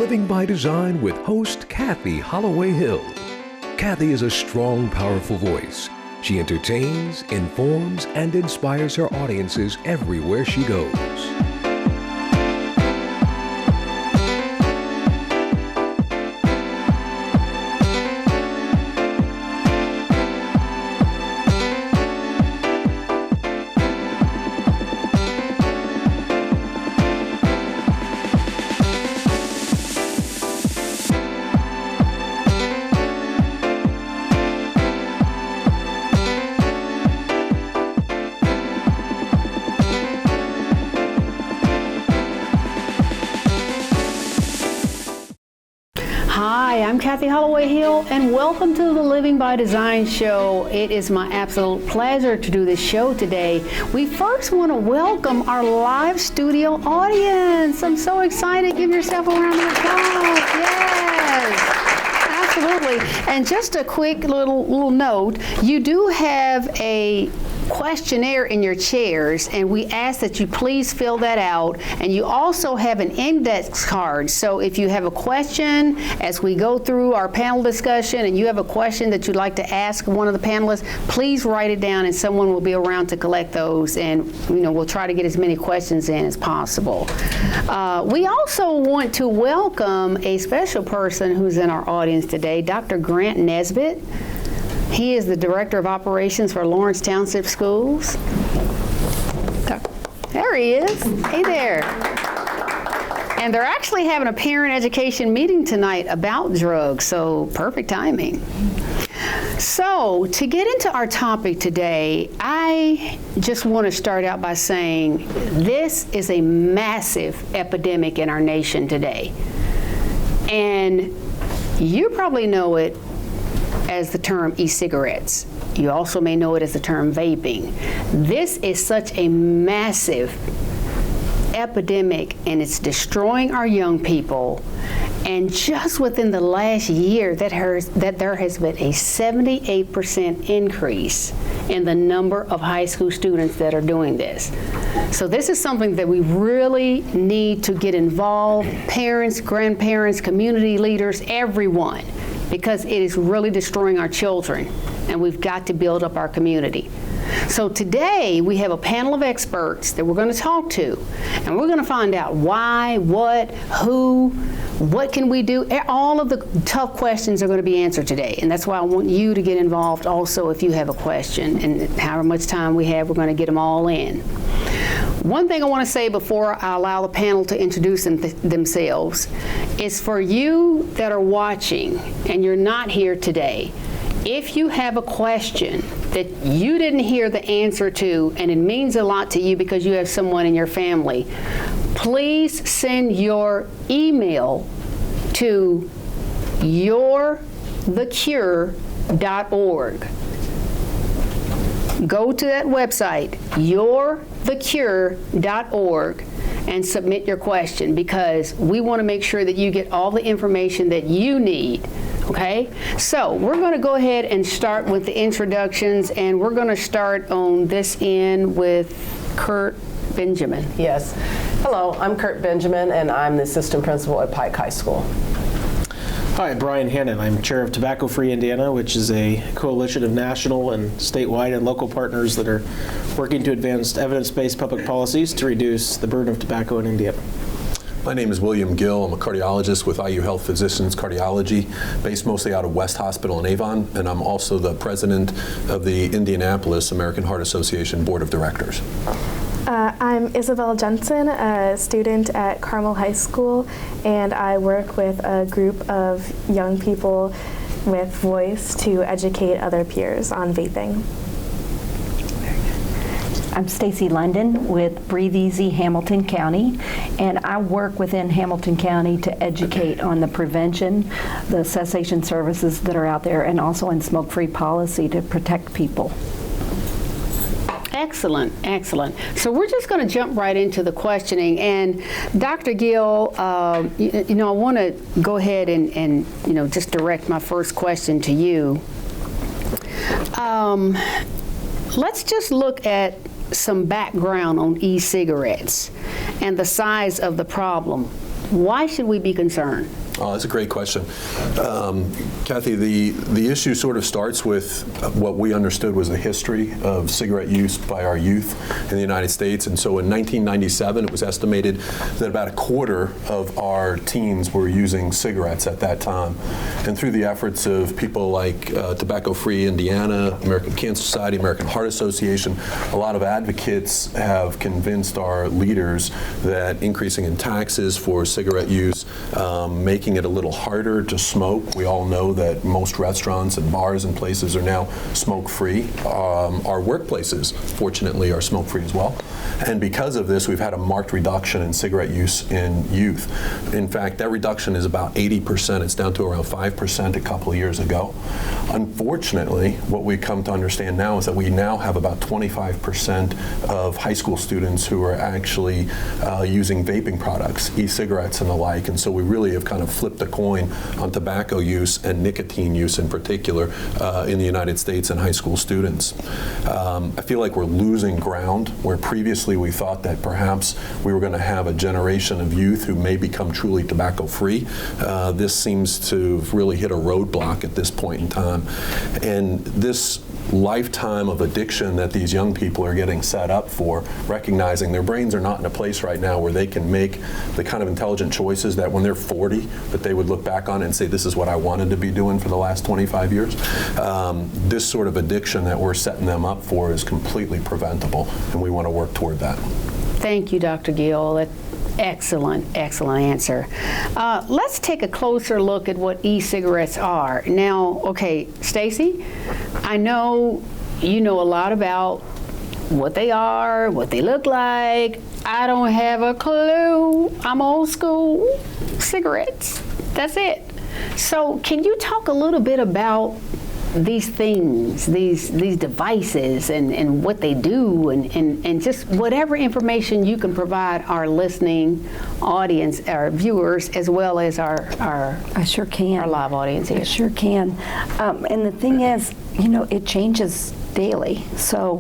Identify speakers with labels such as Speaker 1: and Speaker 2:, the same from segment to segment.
Speaker 1: Living by Design with host Kathy Holloway Hill. Kathy is a strong, powerful voice. She entertains, informs, and inspires her audiences everywhere she goes.
Speaker 2: Hi, I'm Kathy Holloway Hill, and welcome to the Living by Design show. It is my absolute pleasure to do this show today. We first want to welcome our live studio audience. I'm so excited. Give yourself a round of applause. Yes. Absolutely. And just a quick little note, you do have a questionnaire in your chairs, and we ask that you please fill that out. And you also have an index card, so if you have a question as we go through our panel discussion and you have a question that you'd like to ask one of the panelists, please write it down and someone will be around to collect those, and we'll try to get as many questions in as possible. We also want to welcome a special person who's in our audience today, Dr. Grant Nesbitt. He is the Director of Operations for Lawrence Township Schools. There he is. Hey there. And they're actually having a parent education meeting tonight about drugs, so perfect timing. So, to get into our topic today, I just want to start out by saying this is a massive epidemic in our nation today. And you probably know it as the term e-cigarettes. You also may know it as the term vaping. This is such a massive epidemic, and it's destroying our young people. And just within the last year, that there has been a 78% increase in the number of high school students that are doing this. So this is something that we really need to get involved, parents, grandparents, community leaders, everyone, because it is really destroying our children, and we've got to build up our community. So today we have a panel of experts that we're going to talk to, and we're going to find out why, what, who, what can we do. All of the tough questions are going to be answered today, and that's why I want you to get involved also if you have a question, and however much time we have, we're going to get them all in. One thing I want to say before I allow the panel to introduce themselves is for you that are watching and you're not here today, if you have a question that you didn't hear the answer to and it means a lot to you because you have someone in your family, please send your email to yourthecure.org. Go to that website, yourthecure.org, and submit your question, because we want to make sure that you get all the information that you need. Okay? So we're going to go ahead and start with the introductions, and we're going to start on this end with Kurt Benjamin.
Speaker 3: Yes. Hello, I'm Kurt Benjamin, and I'm the assistant principal at Pike High School.
Speaker 4: Hi, Brian Hannon. I'm chair of Tobacco Free Indiana, which is a coalition of national and statewide and local partners that are working to advance evidence-based public policies to reduce the burden of tobacco in Indiana.
Speaker 5: My name is William Gill. I'm a cardiologist with IU Health Physicians Cardiology, based mostly out of West Hospital in Avon, and I'm also the president of the Indianapolis American Heart Association Board of Directors.
Speaker 6: I'm Isabel Jensen, a student at Carmel High School, and I work with a group of young people with voice to educate other peers on vaping.
Speaker 7: I'm Stacy London with Breathe Easy Hamilton County, and I work within Hamilton County to educate on the prevention, the cessation services that are out there, and also in smoke-free policy to protect people.
Speaker 2: Excellent, excellent. So we're just going to jump right into the questioning. And Dr. Gill, I want to go ahead and just direct my first question to you. Let's just look at some background on e-cigarettes and the size of the problem. Why should we be concerned?
Speaker 5: Oh, that's a great question. Kathy, the issue sort of starts with what we understood was the history of cigarette use by our youth in the United States. And so in 1997, it was estimated that about a quarter of our teens were using cigarettes at that time. And through the efforts of people like Tobacco Free Indiana, American Cancer Society, American Heart Association, a lot of advocates have convinced our leaders that increasing in taxes for cigarette use, making it a little harder to smoke. We all know that most restaurants and bars and places are now smoke-free. Our workplaces, fortunately, are smoke-free as well. And because of this, we've had a marked reduction in cigarette use in youth. In fact, that reduction is about 80%. It's down to around 5% a couple of years ago. Unfortunately, what we come to understand now is that we now have about 25% of high school students who are actually using vaping products, e-cigarettes and the like. And so we really have kind of flipped the coin on tobacco use and nicotine use in particular in the United States and high school students. I feel like we're losing ground where previously we thought that perhaps we were going to have a generation of youth who may become truly tobacco free. This seems to really hit a roadblock at this point in time. And this lifetime of addiction that these young people are getting set up for, recognizing their brains are not in a place right now where they can make the kind of intelligent choices that when they're 40, that they would look back on and say, this is what I wanted to be doing for the last 25 years. This sort of addiction that we're setting them up for is completely preventable, and we want to work toward that.
Speaker 2: Thank you, Dr. Gill. Excellent, excellent answer. Let's take a closer look at what e-cigarettes are. Now, okay, Stacy, I know you know a lot about what they are, what they look like. I don't have a clue. I'm old school. Cigarettes, that's it. So can you talk a little bit about these things, these devices and what they do and just whatever information you can provide our listening audience, our viewers, as well as our
Speaker 7: I sure can.
Speaker 2: Our live audience here.
Speaker 7: I sure can. And the thing is, you know, it changes daily. So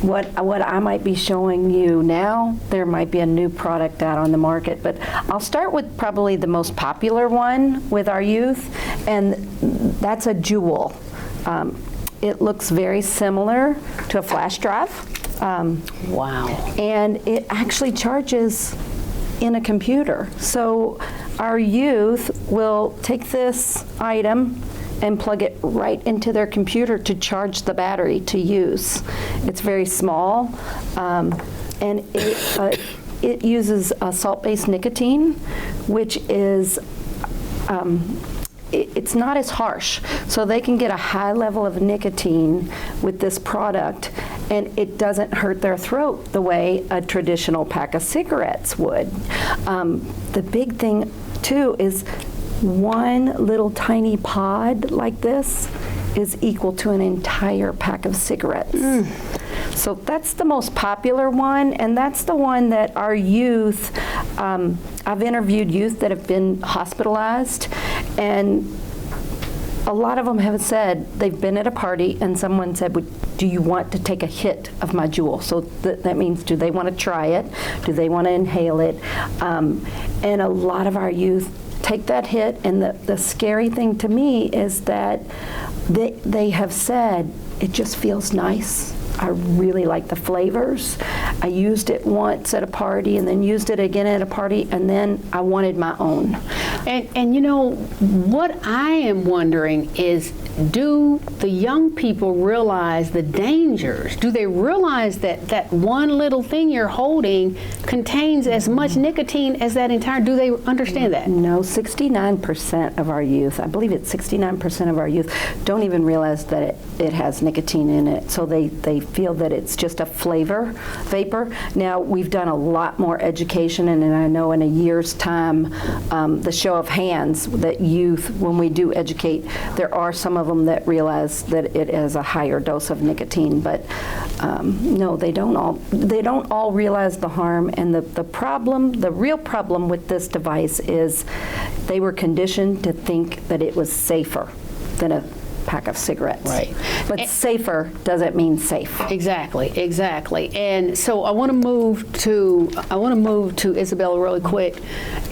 Speaker 7: what I might be showing you now, there might be a new product out on the market. But I'll start with probably the most popular one with our youth, and that's a Juul. It looks very similar to a flash drive.
Speaker 2: Wow.
Speaker 7: And it actually charges in a computer. So our youth will take this item and plug it right into their computer to charge the battery to use. It's very small, and it uses salt-based nicotine, which is it's not as harsh, so they can get a high level of nicotine with this product, and it doesn't hurt their throat the way a traditional pack of cigarettes would. The big thing too is one little tiny pod like this is equal to an entire pack of cigarettes. So that's the most popular one, and that's the one that our youth, I've interviewed youth that have been hospitalized, and a lot of them have said they've been at a party and someone said, do you want to take a hit of my Juul? So that means, do they want to try it? Do they want to inhale it? And a lot of our youth take that hit, and the scary thing to me is that they have said, it just feels nice. I really like the flavors. I used it once at a party and then used it again at a party, and then I wanted my own.
Speaker 2: And you know, what I am wondering is, do the young people realize the dangers? Do they realize that that one little thing you're holding contains as much nicotine as that entire, do they understand that?
Speaker 7: No, 69% of our youth, I believe it's 69% of our youth, don't even realize that it has nicotine in it. So they feel that it's just a vapor. Now, we've done a lot more education, and I know in a year's time, the show of hands that youth, when we do educate, there are some of them that realize that it has a higher dose of nicotine, but no, they don't all realize the harm. And the real problem with this device is they were conditioned to think that it was safer than a pack of cigarettes.
Speaker 2: Right.
Speaker 7: But safer doesn't mean safe.
Speaker 2: Exactly. And so I want to move to Isabella really quick.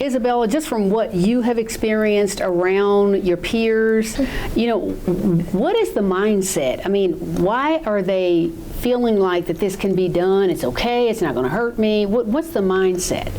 Speaker 2: Isabella, just from what you have experienced around your peers, what is the mindset? I mean, why are they feeling like that this can be done? It's okay. It's not going to hurt me. What's the mindset?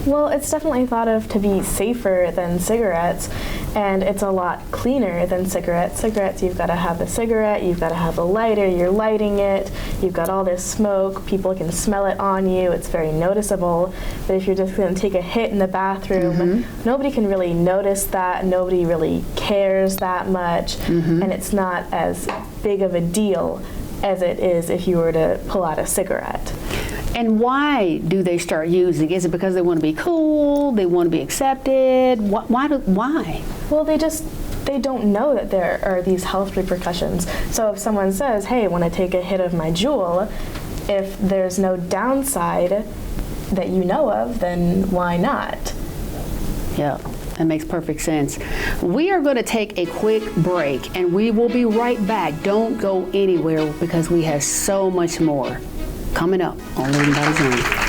Speaker 6: Well, it's definitely thought of to be safer than cigarettes, and it's a lot cleaner than cigarettes. Cigarettes, you've got to have a cigarette, you've got to have a lighter, you're lighting it, you've got all this smoke, people can smell it on you, it's very noticeable. But if you're just going to take a hit in the bathroom, nobody can really notice that, nobody really cares that much, and it's not as big of a deal as it is if you were to pull out a cigarette.
Speaker 2: And why do they start using? Is it because they want to be cool? They want to be accepted? Why?
Speaker 6: Well, they don't know that there are these health repercussions. So if someone says, hey, when I take a hit of my Juul, if there's no downside that you know of, then why not?
Speaker 2: Yeah, that makes perfect sense. We are going to take a quick break, and we will be right back. Don't go anywhere because we have so much more coming up on Living by Design.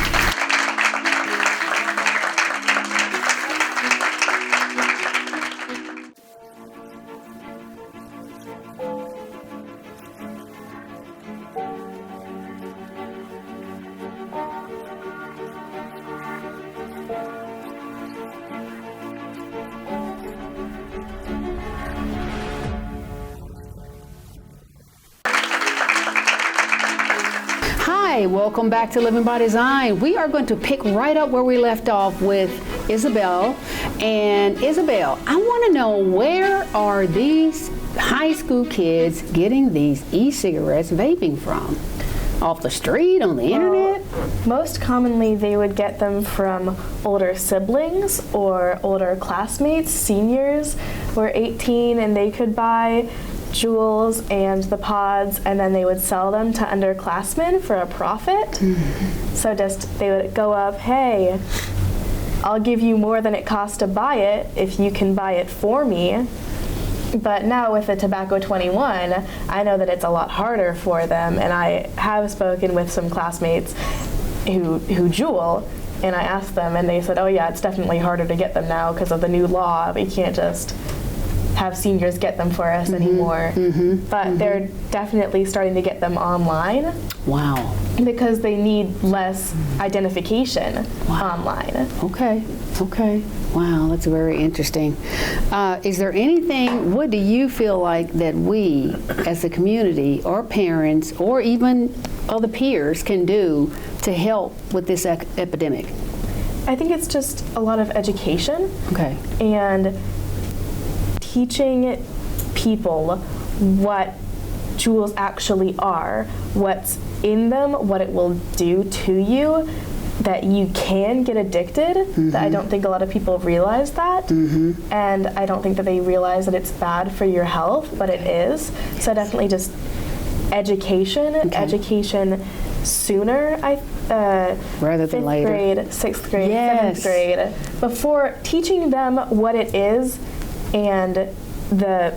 Speaker 2: Hi, welcome back to Living by Design. We are going to pick right up where we left off with Isabel. And Isabel, I want to know, where are these high school kids getting these e-cigarettes vaping from? Off the street, on the internet?
Speaker 6: Most commonly, they would get them from older siblings or older classmates. Seniors were 18 and they could buy Juuls and the pods, and then they would sell them to underclassmen for a profit. So they would go up, hey, I'll give you more than it costs to buy it if you can buy it for me. But now with the Tobacco 21, I know that it's a lot harder for them, and I have spoken with some classmates who Juul, and I asked them, and they said, oh yeah, it's definitely harder to get them now because of the new law. We can't just have seniors get them for us anymore. But they're definitely starting to get them online.
Speaker 2: Wow.
Speaker 6: Because they need less identification online.
Speaker 2: Okay. Wow, that's very interesting. Is there anything, what do you feel like that we as a community or parents or even other peers can do to help with this epidemic?
Speaker 6: I think it's just a lot of education.
Speaker 2: Okay.
Speaker 6: And teaching people what Juuls actually are, what's in them, what it will do to you, that you can get addicted. That I don't think a lot of people realize that. And I don't think that they realize that it's bad for your health, but it is. So definitely just education, education sooner,
Speaker 2: rather than later.
Speaker 6: 5th grade, 6th grade, 7th grade, before teaching them what it is and the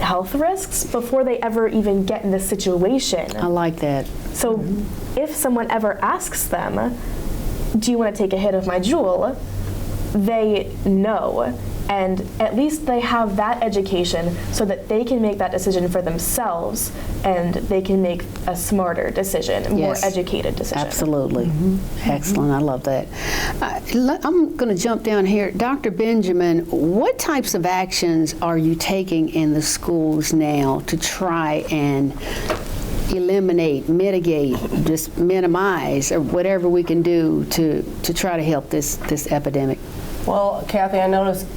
Speaker 6: health risks before they ever even get in the situation.
Speaker 2: I like that.
Speaker 6: So if someone ever asks them, do you want to take a hit of my Juul? They know, and at least they have that education so that they can make that decision for themselves, and they can make a smarter decision, a more educated decision.
Speaker 2: Absolutely. Excellent. I love that. I'm going to jump down here. Dr. Benjamin, what types of actions are you taking in the schools now to try and eliminate, mitigate, just minimize, or whatever we can do to try to help this epidemic?
Speaker 3: Well, Kathy, I noticed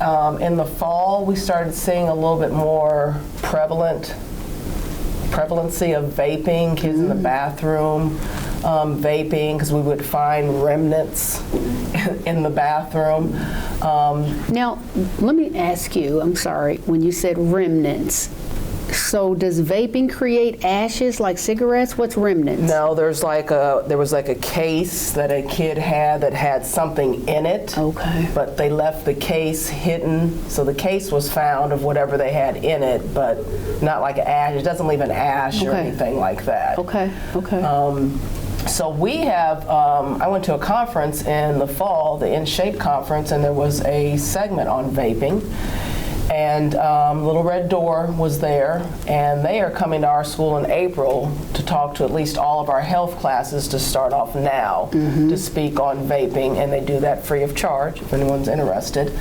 Speaker 3: in the fall we started seeing a little bit more prevalency of vaping, kids in the bathroom vaping, because we would find remnants in the bathroom.
Speaker 2: Now, let me ask you, I'm sorry, when you said remnants, So does vaping create ashes like cigarettes? What's remnants?
Speaker 3: No, there was like a case that a kid that had something in it.
Speaker 2: Okay.
Speaker 3: But they left the case hidden, so the case was found of whatever they had in it, but not like an ash. It doesn't leave an ash or anything like that.
Speaker 2: Okay.
Speaker 3: So we have, I went to a conference in the fall, the In Shape conference, and there was a segment on vaping. And Little Red Door was there, and they are coming to our school in April to talk to at least all of our health classes to start off now to speak on vaping, and they do that free of charge if anyone's interested.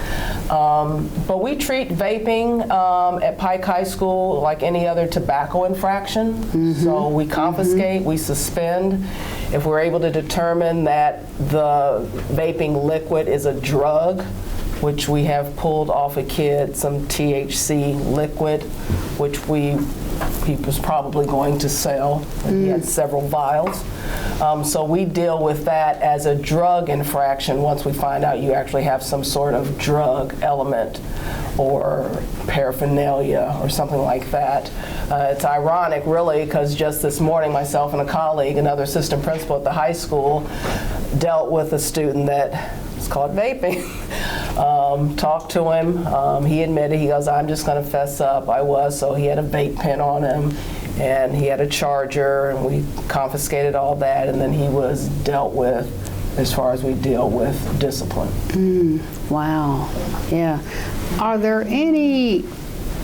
Speaker 3: But we treat vaping at Pike High School like any other tobacco infraction. So we confiscate, we suspend. If we're able to determine that the vaping liquid is a drug, which we have pulled off a kid some THC liquid, which he was probably going to sell, and he had several vials. So we deal with that as a drug infraction once we find out you actually have some sort of drug element or paraphernalia or something like that. It's ironic, really, because just this morning, myself and a colleague, another assistant principal at the high school, dealt with a student that was caught vaping. Talked to him. He admitted, he goes, I'm just going to fess up. I was. So he had a vape pen on him, and he had a charger, and we confiscated all that, and then he was dealt with as far as we deal with discipline.
Speaker 2: Wow. Yeah. Are there any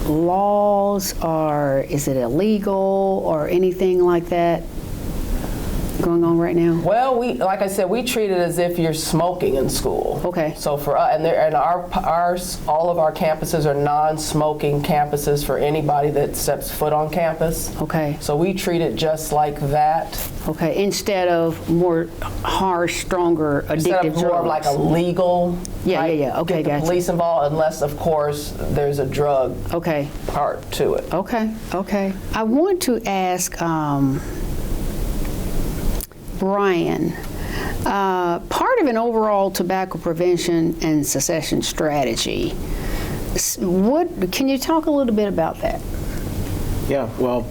Speaker 2: laws, or is it illegal, or anything like that going on right now?
Speaker 3: Well, like I said, we treat it as if you're smoking in school.
Speaker 2: Okay.
Speaker 3: So for us, all of our campuses are non-smoking campuses for anybody that steps foot on campus.
Speaker 2: Okay.
Speaker 3: So we treat it just like that.
Speaker 2: Okay. Instead of more harsh, stronger, addictive
Speaker 3: Instead of more of
Speaker 2: drugs.
Speaker 3: like a legal.
Speaker 2: Yeah. Okay.
Speaker 3: Get the
Speaker 2: Gotcha.
Speaker 3: police involved, unless of course there's a drug part to it.
Speaker 2: Okay. I want to ask Brian, part of an overall tobacco prevention and cessation strategy. Can you talk a little bit about that?
Speaker 4: Yeah, well,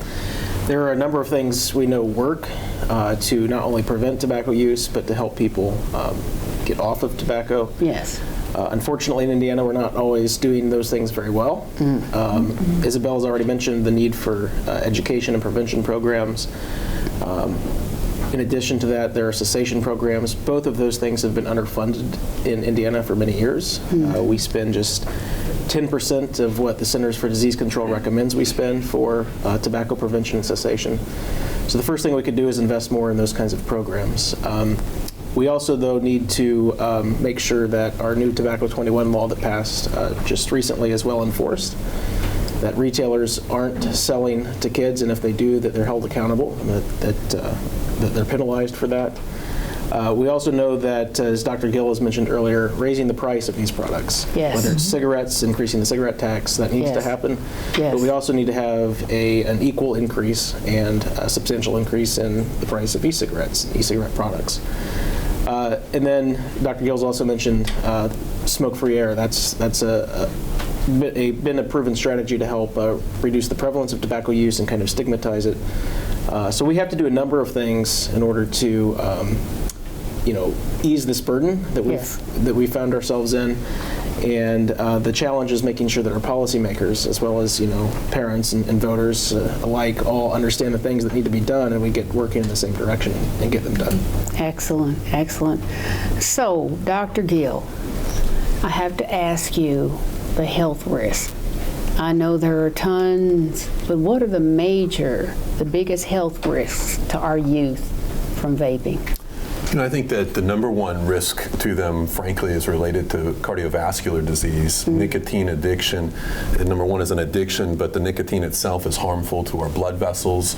Speaker 4: there are a number of things we know work to not only prevent tobacco use, but to help people get off of tobacco.
Speaker 2: Yes.
Speaker 4: Unfortunately, in Indiana, we're not always doing those things very well. Isabel's already mentioned the need for education and prevention programs. In addition to that, there are cessation programs. Both of those things have been underfunded in Indiana for many years. We spend just 10% of what the Centers for Disease Control recommends we spend for tobacco prevention and cessation. So the first thing we could do is invest more in those kinds of programs. We also, though, need to make sure that our new Tobacco 21 law that passed just recently is well enforced, that retailers aren't selling to kids, and if they do, that they're held accountable, and that they're penalized for that. We also know that, as Dr. Gill has mentioned earlier, raising the price of these products, whether it's cigarettes, increasing the cigarette tax, that needs to happen. But we also need to have an equal increase and a substantial increase in the price of e-cigarettes, e-cigarette products. And then Dr. Gill's also mentioned smoke-free air. That's been a proven strategy to help reduce the prevalence of tobacco use and kind of stigmatize it. So we have to do a number of things in order to, ease this burden that we found ourselves in. And the challenge is making sure that our policymakers, as well as parents and voters alike, all understand the things that need to be done, and we get working in the same direction and get them done.
Speaker 2: Excellent. So, Dr. Gill, I have to ask you the health risks. I know there are tons, but what are the biggest health risks to our youth from vaping?
Speaker 5: I think that the number one risk to them, frankly, is related to cardiovascular disease. Nicotine addiction, number one, is an addiction, but the nicotine itself is harmful to our blood vessels,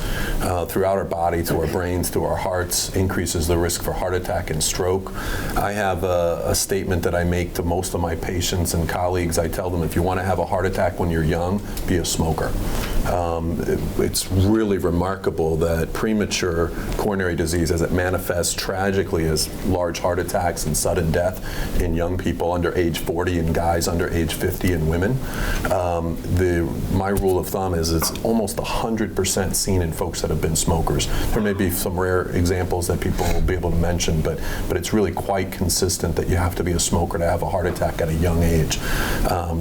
Speaker 5: throughout our body, to our brains, to our hearts, increases the risk for heart attack and stroke. I have a statement that I make to most of my patients and colleagues. I tell them, if you want to have a heart attack when you're young, be a smoker. It's really remarkable that premature coronary disease, as it manifests tragically as large heart attacks and sudden death in young people under age 40 and guys under age 50 in women, my rule of thumb is it's almost 100% seen in folks that have been smokers. There may be some rare examples that people will be able to mention, but it's really quite consistent that you have to be a smoker to have a heart attack at a young age.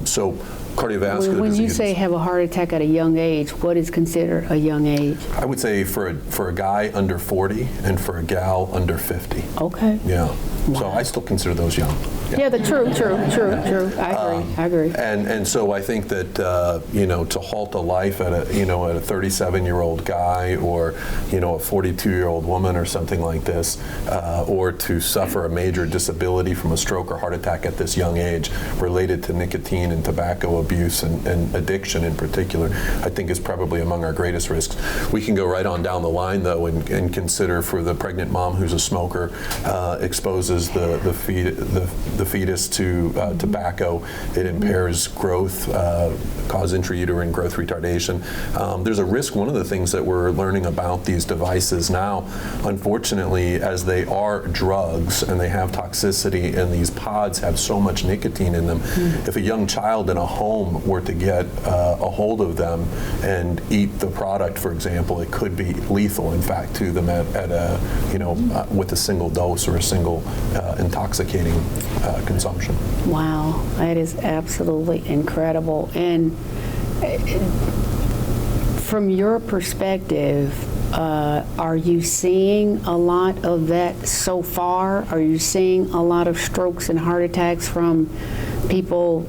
Speaker 5: So cardiovascular
Speaker 2: When
Speaker 5: disease.
Speaker 2: you say have a heart attack at a young age, what is considered a young age?
Speaker 5: I would say for a guy under 40 and for a gal under 50.
Speaker 2: Okay.
Speaker 5: Yeah. So I still consider those young.
Speaker 2: Yeah, true. I agree.
Speaker 5: And so I think that to halt a life at a 37-year-old guy or a 42-year-old woman or something like this, or to suffer a major disability from a stroke or heart attack at this young age related to nicotine and tobacco abuse and addiction in particular, I think is probably among our greatest risks. We can go right on down the line though and consider for the pregnant mom who's a smoker, exposes the fetus to tobacco. It impairs growth, cause intrauterine growth retardation. There's a risk. One of the things that we're learning about these devices now, unfortunately, as they are drugs and they have toxicity and these pods have so much nicotine in them, if a young child in a home were to get a hold of them and eat the product, for example, it could be lethal, in fact, to them at a with a single dose or a single intoxicating consumption.
Speaker 2: Wow, that is absolutely incredible. And from your perspective, are you seeing a lot of that so far? Are you seeing a lot of strokes and heart attacks from people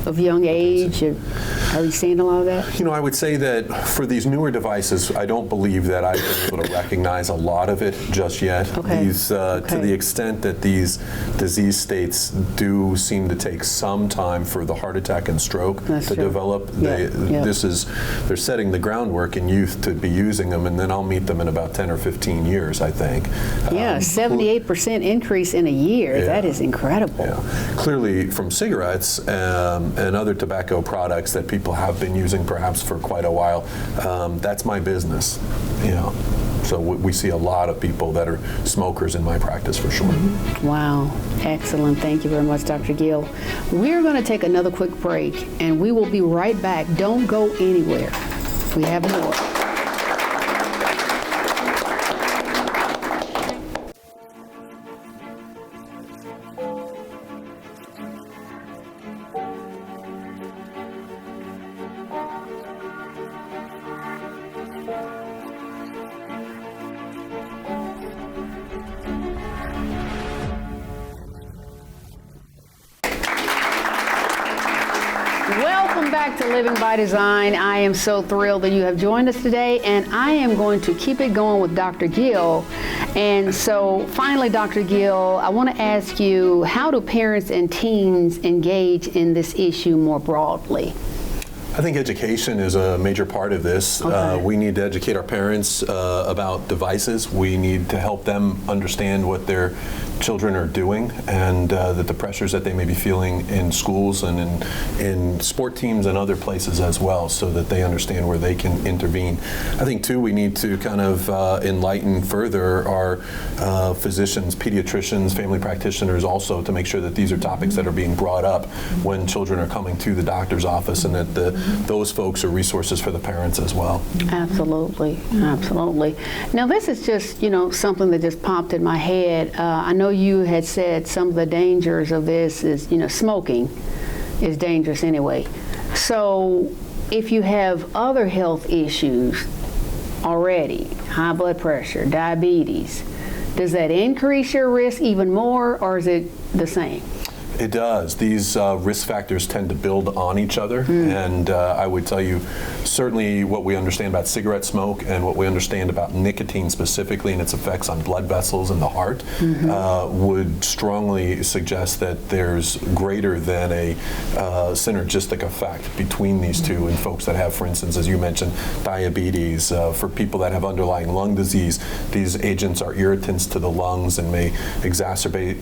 Speaker 2: of young age? Are you seeing a lot of that?
Speaker 5: I would say that for these newer devices, I don't believe that I've been able to recognize a lot of it just yet.
Speaker 2: Okay.
Speaker 5: To the extent that these disease states do seem to take some time for the heart attack and stroke
Speaker 2: That's
Speaker 5: to
Speaker 2: true.
Speaker 5: develop.
Speaker 2: Yeah.
Speaker 5: They're setting the groundwork in youth to be using them, and then I'll meet them in about 10 or 15 years, I think.
Speaker 2: Yeah, 78% increase in a year.
Speaker 5: Yeah.
Speaker 2: That is incredible.
Speaker 5: Yeah. Clearly, from cigarettes and other tobacco products that people have been using perhaps for quite a while, that's my business. So we see a lot of people that are smokers in my practice for sure.
Speaker 2: Wow, excellent. Thank you very much, Dr. Gill. We're going to take another quick break, and we will be right back. Don't go anywhere. We have more. Welcome back to Living by Design. I am so thrilled that you have joined us today, and I am going to keep it going with Dr. Gill. And so finally, Dr. Gill, I want to ask you, how do parents and teens engage in this issue more broadly?
Speaker 5: I think education is a major part of this.
Speaker 2: Okay.
Speaker 5: We need to educate our parents about devices. We need to help them understand what their children are doing, and that the pressures that they may be feeling in schools and in sport teams and other places as well, so that they understand where they can intervene. I think too, we need to kind of enlighten further our physicians, pediatricians, family practitioners also, to make sure that these are topics that are being brought up when children are coming to the doctor's office, and that those folks are resources for the parents as well.
Speaker 2: Absolutely, absolutely. Now this is just, something that just popped in my head. I know you had said some of the dangers of this is, smoking is dangerous anyway. So if you have other health issues already, high blood pressure, diabetes, does that increase your risk even more, or is it the same?
Speaker 5: It does. These risk factors tend to build on each other, and I would tell you, certainly what we understand about cigarette smoke and what we understand about nicotine specifically and its effects on blood vessels and the heart would strongly suggest that there's greater than a synergistic effect between these two in folks that have, for instance, as you mentioned, diabetes. For people that have underlying lung disease, these agents are irritants to the lungs and may exacerbate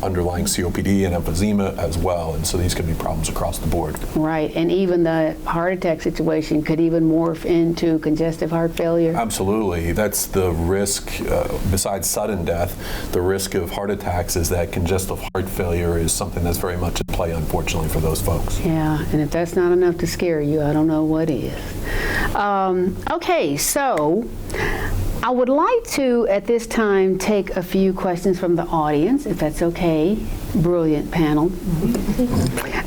Speaker 5: underlying COPD and emphysema as well. And so these could be problems across the board.
Speaker 2: Right, and even the heart attack situation could even morph into congestive heart failure.
Speaker 5: Absolutely. That's the risk, besides sudden death, the risk of heart attacks is that congestive heart failure is something that's very much in play, unfortunately, for those folks.
Speaker 2: Yeah, and if that's not enough to scare you, I don't know what is. Okay, so I would like to, at this time, take a few questions from the audience, if that's okay. Brilliant panel.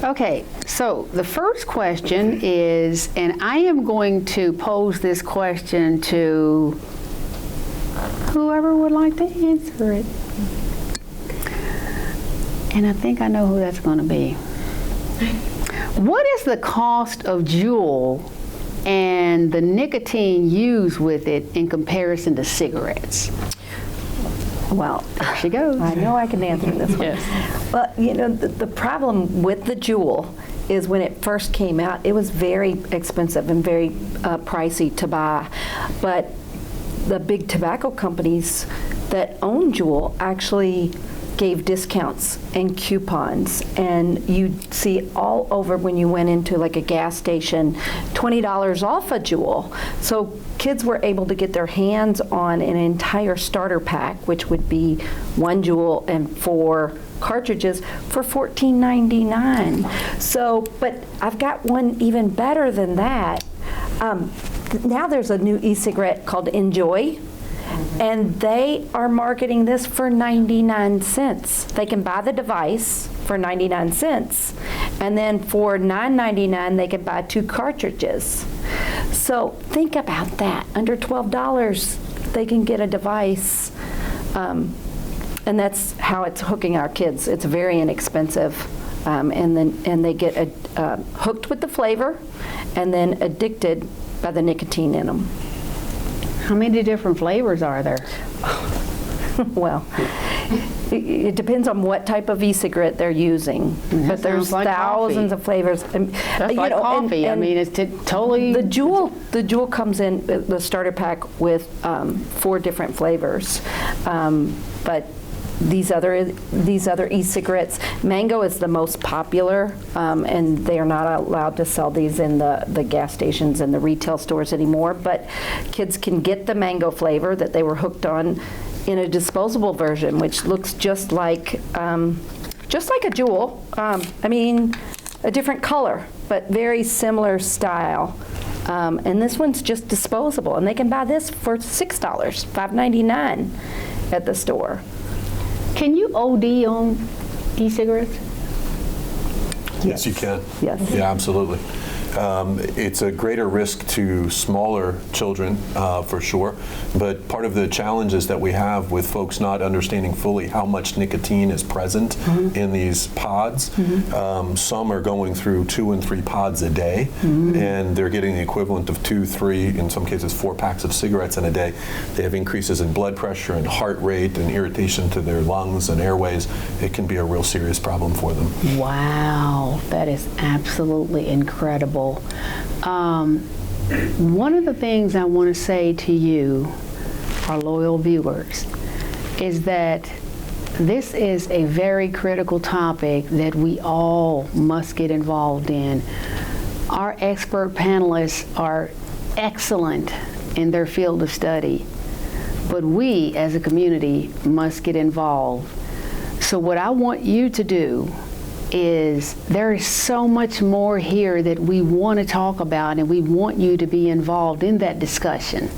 Speaker 2: Okay, so the first question is, and I am going to pose this question to whoever would like to answer it. And I think I know who that's going to be. What is the cost of Juul and the nicotine used with it in comparison to cigarettes?
Speaker 7: Well,
Speaker 2: there she goes.
Speaker 7: I know I can answer this one.
Speaker 2: Yes.
Speaker 7: Well, you know, the problem with the Juul is when it first came out, it was very expensive and very pricey to buy. But the big tobacco companies that own Juul actually gave discounts and coupons, and you'd see all over when you went into like a gas station, $20 off a Juul. So kids were able to get their hands on an entire starter pack, which would be 1 Juul and 4 cartridges for $14.99. So, but I've got one even better than that. Now there's a new e-cigarette called Enjoy, and they are marketing this for 99 cents. They can buy the device for 99 cents, and then for $9.99 they can buy 2 cartridges. So think about that. Under $12 they can get a device, and that's how it's hooking our kids. It's very inexpensive, and they get hooked with the flavor and then addicted by the nicotine in them.
Speaker 2: How many different flavors are there?
Speaker 7: Well, it depends on what type of e-cigarette they're using, but there's
Speaker 2: like
Speaker 7: thousands
Speaker 2: coffee.
Speaker 7: of flavors.
Speaker 2: That's like coffee. I mean, it's totally.
Speaker 7: The Juul comes in the starter pack with 4 different flavors, but these other e-cigarettes, mango is the most popular, and they are not allowed to sell these in the gas stations and the retail stores anymore, but kids can get the mango flavor that they were hooked on in a disposable version, which looks just like a Juul. I mean, a different color, but very similar style. And this one's just disposable, and they can buy this for $6, $5.99 at the store.
Speaker 2: Can you OD on e-cigarettes?
Speaker 5: Yes, you can.
Speaker 7: Yes.
Speaker 5: Yeah, absolutely. It's a greater risk to smaller children, for sure, but part of the challenges that we have with folks not understanding fully how much nicotine is present in these pods, some are going through 2 and 3 pods a day, and they're getting the equivalent of 2, 3, in some cases 4 packs of cigarettes in a day. They have increases in blood pressure and heart rate and irritation to their lungs and airways. It can be a real serious problem for them.
Speaker 2: Wow, that is absolutely incredible. One of the things I want to say to you, our loyal viewers, is that this is a very critical topic that we all must get involved in. Our expert panelists are excellent in their field of study, but we as a community must get involved. So what I want you to do is, there is so much more here that we want to talk about, and we want you to be involved in that discussion.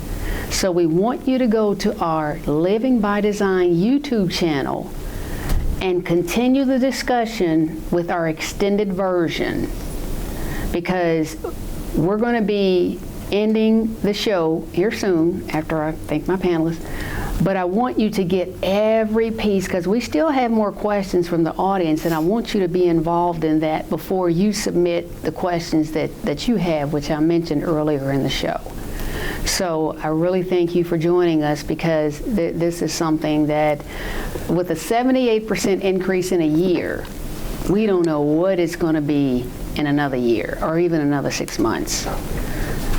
Speaker 2: So we want you to go to our Living by Design YouTube channel and continue the discussion with our extended version, because we're going to be ending the show here soon after I thank my panelists. But I want you to get every piece, because we still have more questions from the audience, and I want you to be involved in that before you submit the questions that you have, which I mentioned earlier in the show. So I really thank you for joining us, because this is something that, with a 78% increase in a year, we don't know what it's going to be in another year or even another 6 months.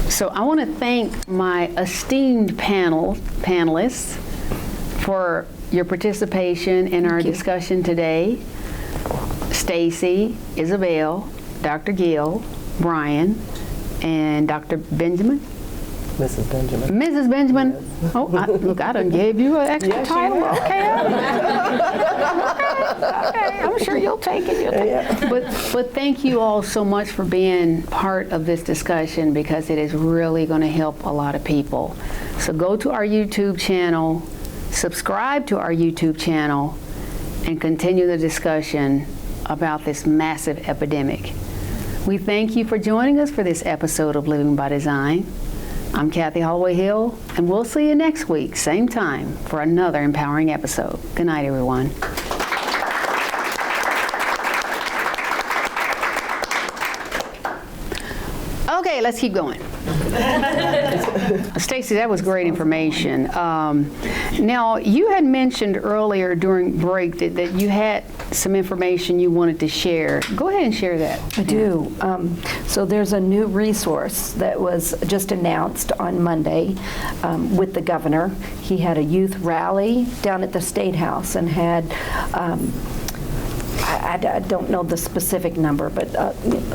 Speaker 2: So I want to thank my esteemed panelists for your participation in our discussion today. Stacy, Isabel, Dr. Gill, Brian, and Dr. Benjamin.
Speaker 3: Mrs. Benjamin.
Speaker 2: Mrs. Benjamin. Yes. Oh, look, I done gave you an extra title. Okay. Okay, I'm sure you'll take it. But thank you all so much for being part of this discussion, because it is really going to help a lot of people. So go to our YouTube channel, subscribe to our YouTube channel, and continue the discussion about this massive epidemic. We thank you for joining us for this episode of Living by Design. I'm Kathy Holloway Hill, and we'll see you next week, same time, for another empowering episode. Good night, everyone. Okay, let's keep going. Stacy, that was great information. Now, you had mentioned earlier during break that you had some information you wanted to share. Go ahead and share that.
Speaker 7: I do. So there's a new resource that was just announced on Monday with the governor. He had a youth rally down at the State House and had I don't know the specific number, but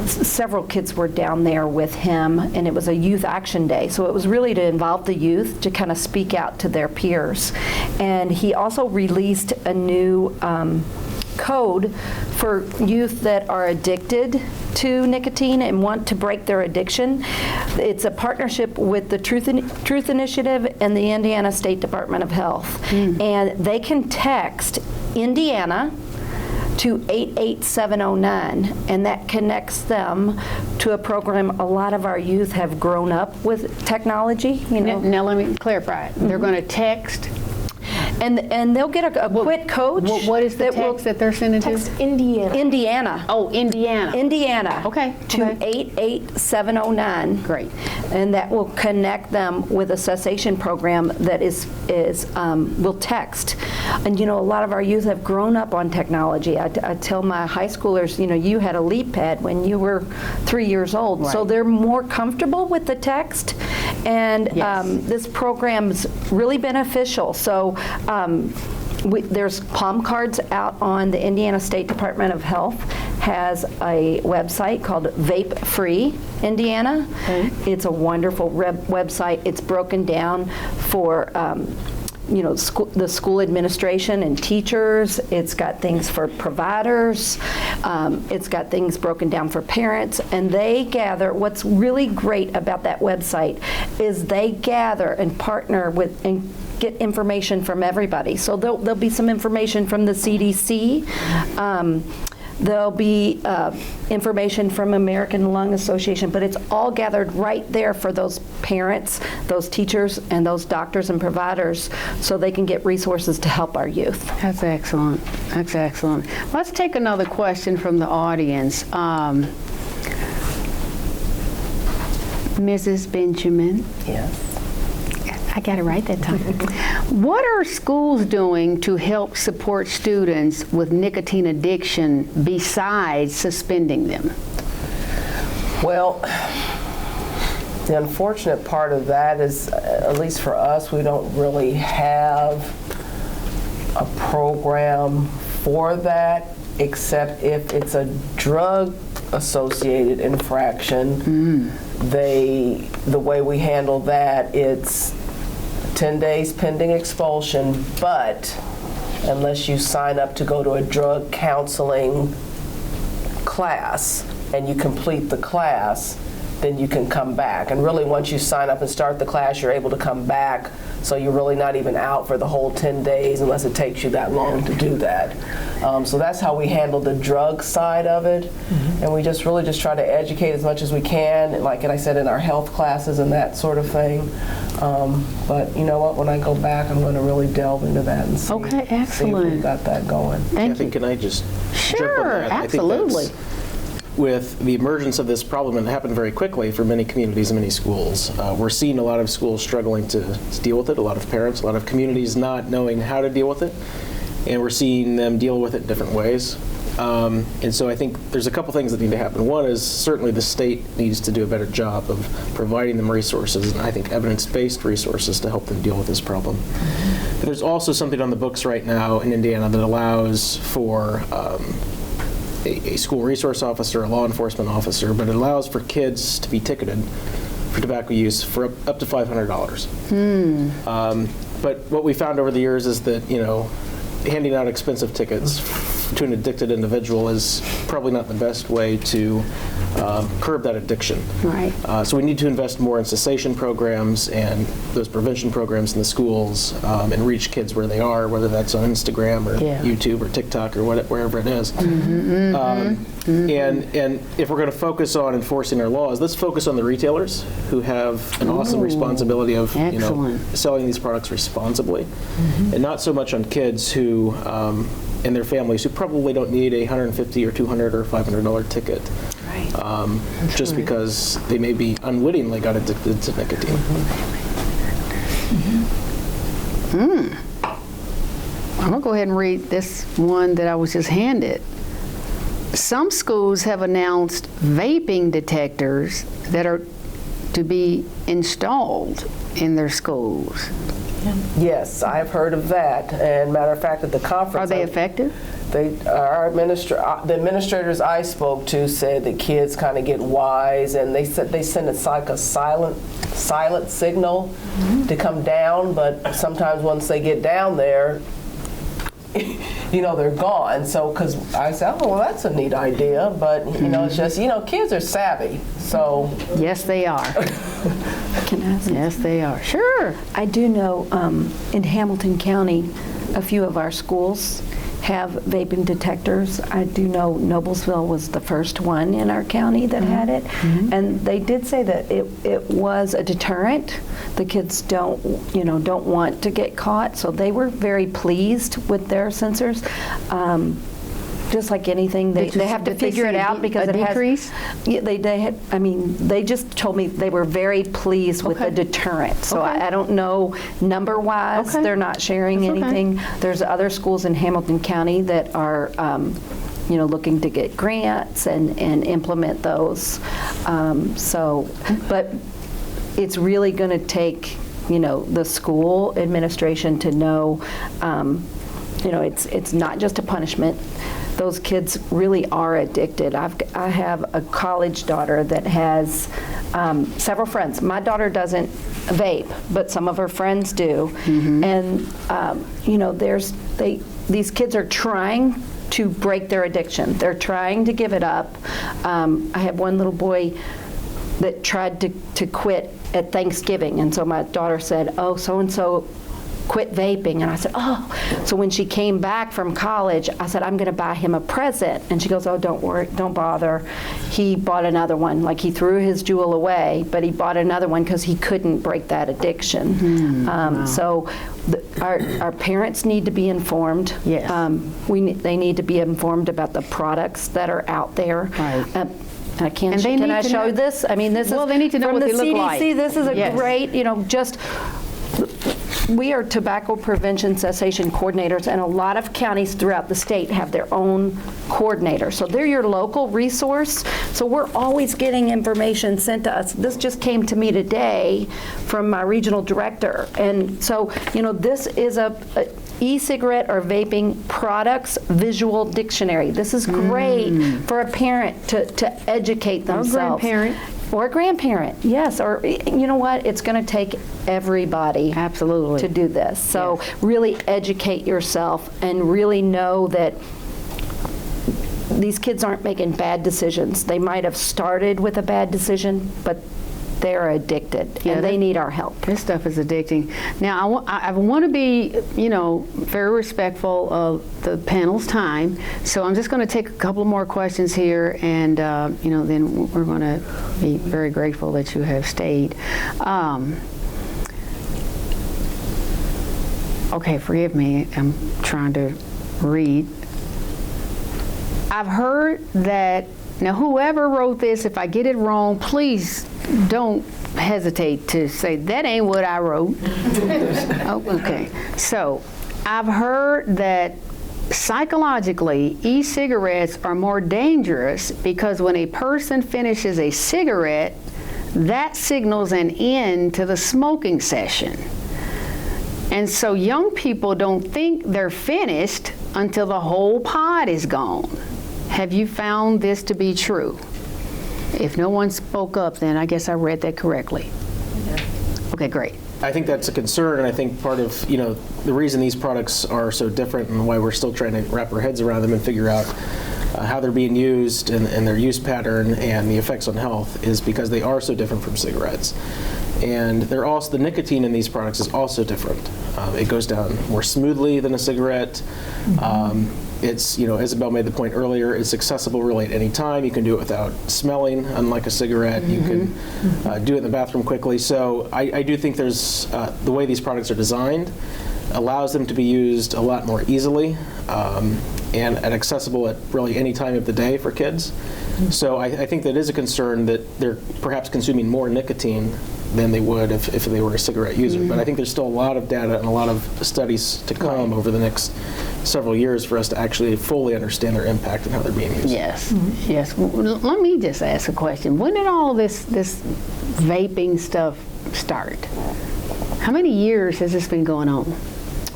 Speaker 7: several kids were down there with him, and it was a youth action day. So it was really to involve the youth to kind of speak out to their peers. And he also released a new code for youth that are addicted to nicotine and want to break their addiction. It's a partnership with the Truth Initiative and the Indiana State Department of Health. And they can text Indiana to 88709, and that connects them to a program. A lot of our youth have grown up with technology. You know.
Speaker 2: Now let me clarify. They're going to text.
Speaker 7: And they'll get a quick coach.
Speaker 2: What is the text that they're sending to?
Speaker 6: Text Indiana.
Speaker 7: Indiana.
Speaker 2: Oh, Indiana.
Speaker 7: Indiana.
Speaker 2: Okay.
Speaker 7: To 88709.
Speaker 2: Great.
Speaker 7: And that will connect them with a cessation program that will text. And you know, a lot of our youth have grown up on technology. I tell my high schoolers, you know, you had a leap pad when you were 3 years old,
Speaker 2: right.
Speaker 7: So they're more comfortable with the text. And
Speaker 2: yes.
Speaker 7: This program's really beneficial. So there's palm cards out on the Indiana State Department of Health has a website called Vape Free Indiana. Okay. It's a wonderful website. It's broken down for you know, the school administration and teachers. It's got things for providers. It's got things broken down for parents. And they gather, what's really great about that website is they gather and partner with and get information from everybody. So there'll be some information from the CDC. There'll be information from American Lung Association, but it's all gathered right there for those parents, those teachers, and those doctors and providers, so they can get resources to help our youth.
Speaker 2: That's excellent. That's excellent. Let's take another question from the audience. Mrs. Benjamin.
Speaker 3: Yes.
Speaker 2: I got it right that time. What are schools doing to help support students with nicotine addiction besides suspending them?
Speaker 3: Well, the unfortunate part of that is, at least for us, we don't really have a program for that, except if it's a drug-associated infraction. The way we handle that, it's 10 days pending expulsion, but unless you sign up to go to a drug counseling class and you complete the class, then you can come back. And really, once you sign up and start the class, you're able to come back, so you're really not even out for the whole 10 days unless it takes you that long to do that. So that's how we handle the drug side of it. And we just really just try to educate as much as we can, like I said, in our health classes and that sort of thing. But you know what, when I go back, I'm going to really delve into that and see,
Speaker 2: Okay,
Speaker 3: see if
Speaker 2: excellent.
Speaker 3: we've got that going.
Speaker 2: Thank you.
Speaker 4: Can I just
Speaker 2: Sure,
Speaker 4: jump on that?
Speaker 2: absolutely.
Speaker 4: I think with the emergence of this problem, and it happened very quickly for many communities and many schools, we're seeing a lot of schools struggling to deal with it, a lot of parents, a lot of communities not knowing how to deal with it, and we're seeing them deal with it in different ways. And so I think there's a couple things that need to happen. One is certainly the state needs to do a better job of providing them resources, and I think evidence-based resources to help them deal with this problem. But there's also something on the books right now in Indiana that allows for a school resource officer, a law enforcement officer, but it allows for kids to be ticketed for tobacco use for up to $500. But what we found over the years is that, handing out expensive tickets to an addicted individual is probably not the best way to curb that addiction.
Speaker 2: Right.
Speaker 4: So we need to invest more in cessation programs and those prevention programs in the schools and reach kids where they are, whether that's on Instagram or YouTube or TikTok or wherever it is. And if we're going to focus on enforcing our laws, let's focus on the retailers who have an awesome responsibility of selling these products responsibly, and not so much on kids who and their families who probably don't need a $150 or $200 or $500 ticket. Just because they may be unwittingly got addicted to nicotine.
Speaker 2: I'm going to go ahead and read this one that I was just handed. Some schools have announced vaping detectors that are to be installed in their schools.
Speaker 3: Yes, I've heard of that. And matter of fact, at the conference,
Speaker 2: Are they effective?
Speaker 3: The administrators I spoke to said that kids kind of get wise, and they said they send it like a silent signal to come down, but sometimes once they get down there, they're gone. So, because I said, oh, well, that's a neat idea, but it's just, kids are savvy. So
Speaker 2: yes, they are.
Speaker 7: Can I ask?
Speaker 2: Yes, they are. Sure.
Speaker 7: I do know in Hamilton County, a few of our schools have vaping detectors. I do know Noblesville was the first one in our county that had it, and they did say that it was a deterrent. The kids don't want to get caught, so they were very pleased with their sensors. Just like anything, they have to figure it out because it has. Yeah, they just told me they were very pleased with the deterrent. So I don't know number-wise. They're not sharing anything. There's other schools in Hamilton County that are, looking to get grants and implement those. But it's really going to take, the school administration to know, it's not just a punishment. Those kids really are addicted. I have a college daughter that has several friends. My daughter doesn't vape, but some of her friends do. And these kids are trying to break their addiction. They're trying to give it up. I have one little boy that tried to quit at Thanksgiving, and so my daughter said, "Oh, so and so quit vaping," and I said, "Oh." So when she came back from college, I said, "I'm going to buy him a present," and she goes, "Oh, don't worry, don't bother." He bought another one. Like, he threw his Juul away, but he bought another one because he couldn't break that addiction. So our parents need to be informed.
Speaker 2: Yes.
Speaker 7: They need to be informed about the products that are out there.
Speaker 2: Right.
Speaker 7: Can I show this? I mean, this is
Speaker 2: they need to know
Speaker 7: from
Speaker 2: what
Speaker 7: the
Speaker 2: they look
Speaker 7: CDC.
Speaker 2: like.
Speaker 7: This is a great, we are tobacco prevention cessation coordinators, and a lot of counties throughout the state have their own coordinator. So they're your local resource. So we're always getting information sent to us. This just came to me today from my regional director. And so, this is a e-cigarette or vaping products visual dictionary. This is great for a parent to educate themselves. Or a grandparent, yes. Or, you know what? It's going to take everybody to do this. So really educate yourself and really know that these kids aren't making bad decisions. They might have started with a bad decision, but they're addicted, and they need our help.
Speaker 2: This stuff is addicting. Now, I want to be, very respectful of the panel's time, so I'm just going to take a couple more questions here, and, then we're going to be very grateful that you have stayed. Okay, forgive me. I'm trying to read. I've heard that, now whoever wrote this, if I get it wrong, please don't hesitate to say, that ain't what I wrote. Oh, okay. So, I've heard that psychologically, e-cigarettes are more dangerous because when a person finishes a cigarette, that signals an end to the smoking session. And so young people don't think they're finished until the whole pod is gone. Have you found this to be true? If no one spoke up, then I guess I read that correctly. Okay, great.
Speaker 4: I think that's a concern, and I think part of, the reason these products are so different and why we're still trying to wrap our heads around them and figure out how they're being used and their use pattern and the effects on health is because they are so different from cigarettes. And they're also, the nicotine in these products is also different. It goes down more smoothly than a cigarette. It's, Isabel made the point earlier, it's accessible really at any time. You can do it without smelling, unlike a cigarette. You can do it in the bathroom quickly. So I do think there's, the way these products are designed allows them to be used a lot more easily and accessible at really any time of the day for kids. So I think that is a concern that they're perhaps consuming more nicotine than they would if they were a cigarette user. But I think there's still a lot of data and a lot of studies to come over the next several years for us to actually fully understand their impact and how they're being used.
Speaker 2: Yes, yes. Well, let me just ask a question. When did all this vaping stuff start? How many years has this been going on?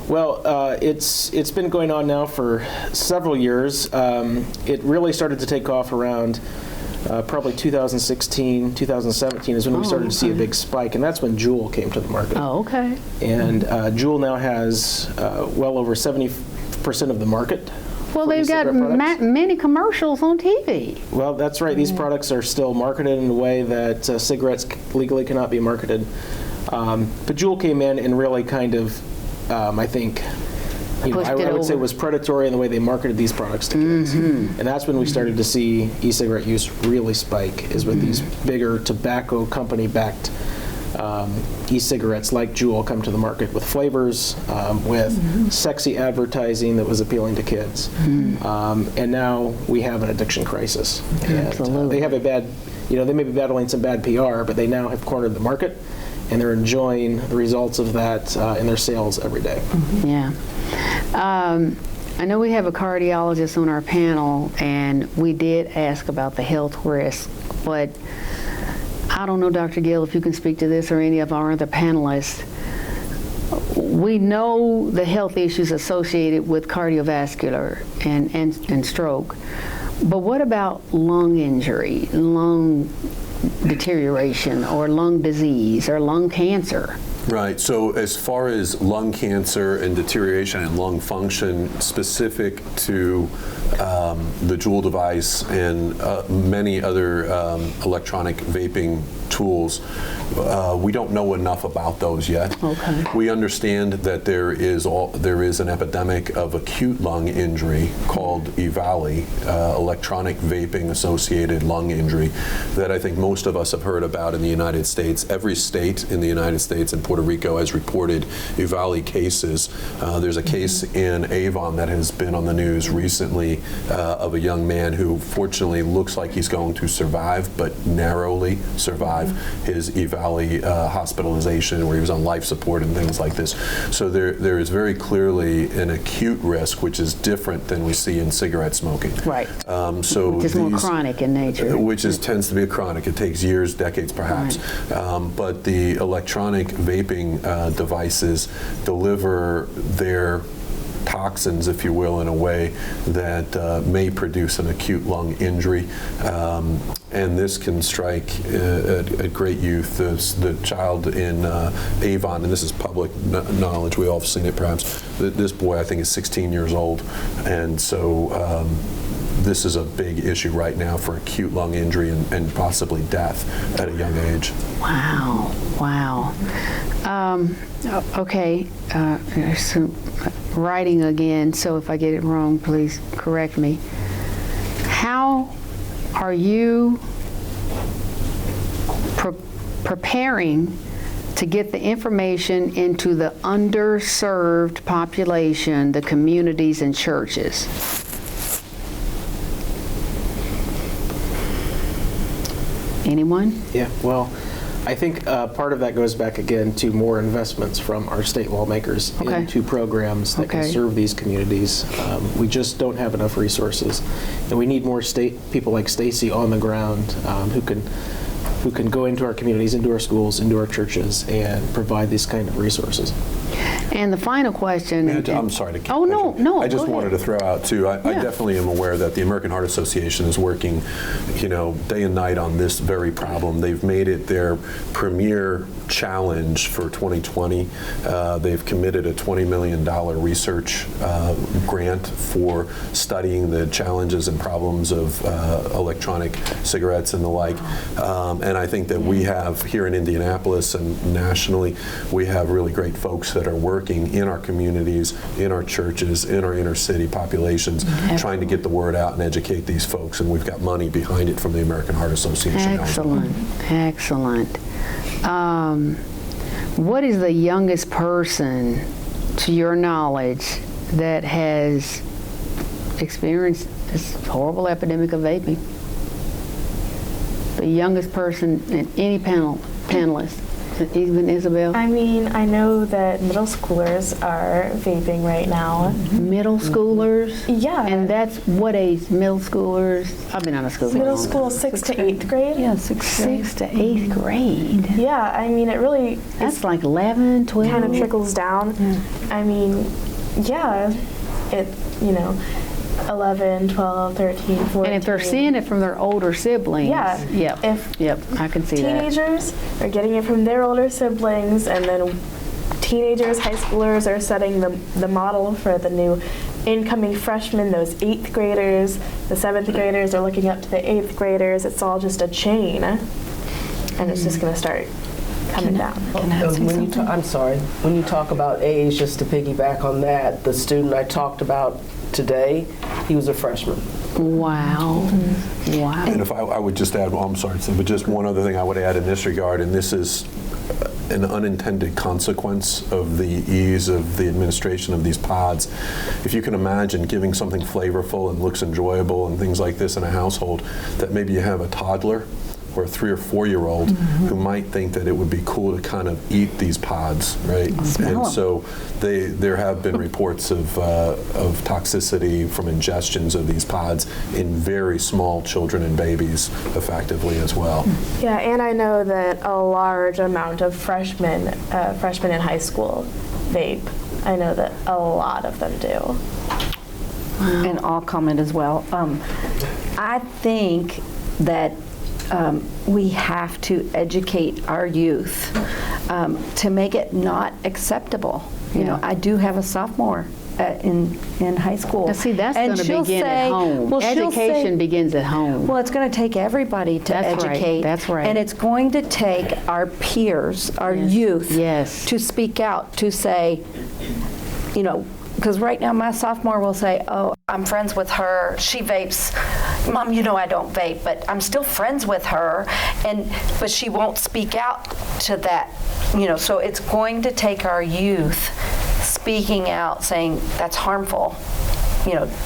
Speaker 4: Well, it's been going on now for several years. It really started to take off around probably 2016, 2017 is when we started to see a big spike, and that's when Juul came to the market.
Speaker 2: Oh, okay.
Speaker 4: And Juul now has well over 70% of the market.
Speaker 2: Well, they've got many commercials on TV.
Speaker 4: Well, that's right. These products are still marketed in a way that cigarettes legally cannot be marketed. But Juul came in and really kind of, I think, I would say was predatory in the way they marketed these products to kids. And that's when we started to see e-cigarette use really spike, is with these bigger tobacco company-backed e-cigarettes like Juul come to the market with flavors, with sexy advertising that was appealing to kids. And now we have an addiction crisis. And, they have a bad, they may be battling some bad PR, but they now have cornered the market, and they're enjoying the results of that in their sales every day.
Speaker 2: Yeah. I know we have a cardiologist on our panel, and we did ask about the health risk, but I don't know, Dr. Gill, if you can speak to this or any of our other panelists. We know the health issues associated with cardiovascular and stroke, but what about lung injury, lung deterioration, or lung disease, or lung cancer?
Speaker 5: Right. So as far as lung cancer and deterioration and lung function specific to the Juul device and many other electronic vaping tools, we don't know enough about those yet.
Speaker 2: Okay.
Speaker 5: We understand that there is an epidemic of acute lung injury called EVALI, electronic vaping associated lung injury, that I think most of us have heard about in the United States. Every state in the United States and Puerto Rico has reported EVALI cases. There's a case in Avon that has been on the news recently of a young man who fortunately looks like he's going to survive, but narrowly survive his EVALI hospitalization, where he was on life support and things like this. So there is very clearly an acute risk, which is different than we see in cigarette smoking.
Speaker 2: Right.
Speaker 5: So
Speaker 2: which is more chronic in nature.
Speaker 5: Which tends to be a chronic. It takes years, decades perhaps. Right. But the electronic vaping devices deliver their toxins, if you will, in a way that may produce an acute lung injury. And this can strike at great youth. The child in Avon, and this is public knowledge, we all have seen it perhaps, this boy I think is 16 years old, and so this is a big issue right now for acute lung injury and possibly death at a young age.
Speaker 2: Wow, wow. Okay, so writing again, so if I get it wrong, please correct me. How are you preparing to get the information into the underserved population, the communities and churches? Anyone?
Speaker 4: Yeah, well, I think part of that goes back again to more investments from our state lawmakers
Speaker 2: Okay.
Speaker 4: into programs that can
Speaker 2: Okay.
Speaker 4: serve these communities. We just don't have enough resources, and we need more people like Stacy on the ground who can go into our communities, into our schools, into our churches, and provide these kind of resources.
Speaker 2: And the final question.
Speaker 5: I'm sorry to.
Speaker 2: Oh, no,
Speaker 5: I just
Speaker 2: go
Speaker 5: wanted
Speaker 2: ahead.
Speaker 5: to throw out too. I
Speaker 2: Yeah.
Speaker 5: definitely am aware that the American Heart Association is working, day and night on this very problem. They've made it their premier challenge for 2020. They've committed a $20 million research grant for studying the challenges and problems of electronic cigarettes and the like. And I think that we have here in Indianapolis and nationally, we have really great folks that are working in our communities, in our churches, in our inner city populations, trying to get the word out and educate these folks. And we've got money behind it from the American Heart Association.
Speaker 2: Excellent, excellent. What is the youngest person, to your knowledge, that has experienced this horrible epidemic of vaping? The youngest person in any panelist, even Isabel?
Speaker 6: I mean, I know that middle schoolers are vaping right now.
Speaker 2: Middle schoolers?
Speaker 6: Yeah.
Speaker 2: And that's what age? Middle schoolers? I've been out of school for a
Speaker 6: Middle
Speaker 2: long
Speaker 6: school, 6th to 8th grade.
Speaker 7: Yeah,
Speaker 2: 6th to 8th grade.
Speaker 6: Yeah, I mean, it really
Speaker 2: That's like 11, 12.
Speaker 6: kind of trickles down. I mean, yeah, it, 11, 12, 13, 14.
Speaker 2: And if they're seeing it from their older siblings,
Speaker 6: Yeah.
Speaker 2: yep, I can see
Speaker 6: Teenagers are getting it from their older siblings, and then teenagers, high schoolers are setting the model for the new incoming freshmen, those 8th graders. The 7th graders are looking up to the 8th graders. It's all just a chain, and it's just going to start coming down.
Speaker 3: I'm sorry. When you talk about age, just to piggyback on that, the student I talked about today, he was a freshman.
Speaker 2: that. Wow. Wow.
Speaker 5: And if I would just add, I'm sorry, but just one other thing I would add in this regard, and this is an unintended consequence of the ease of the administration of these pods. If you can imagine giving something flavorful and looks enjoyable and things like this in a household, that maybe you have a toddler or a 3 or 4-year-old who might think that it would be cool to kind of eat these pods, right? And so there have been reports of toxicity from ingestions of these pods in very small children and babies, effectively as well.
Speaker 6: Yeah, and I know that a large amount of freshmen in high school vape. I know that a lot of them do.
Speaker 7: And I'll comment as well. I think that we have to educate our youth to make it not acceptable. You know, I do have a sophomore in high school.
Speaker 2: Now, see, that's
Speaker 7: and
Speaker 2: going to
Speaker 7: she'll
Speaker 2: begin
Speaker 7: say,
Speaker 2: at home.
Speaker 7: well, she'll
Speaker 2: Education
Speaker 7: say-
Speaker 2: begins at home.
Speaker 7: Well, it's going to take everybody to
Speaker 2: That's right,
Speaker 7: educate.
Speaker 2: that's right.
Speaker 7: And it's going to take our peers, our youth,
Speaker 2: Yes.
Speaker 7: to speak out, to say, because right now my sophomore will say, oh, I'm friends with her, she vapes. Mom, I don't vape, but I'm still friends with her, but she won't speak out to that, so it's going to take our youth speaking out, saying that's harmful.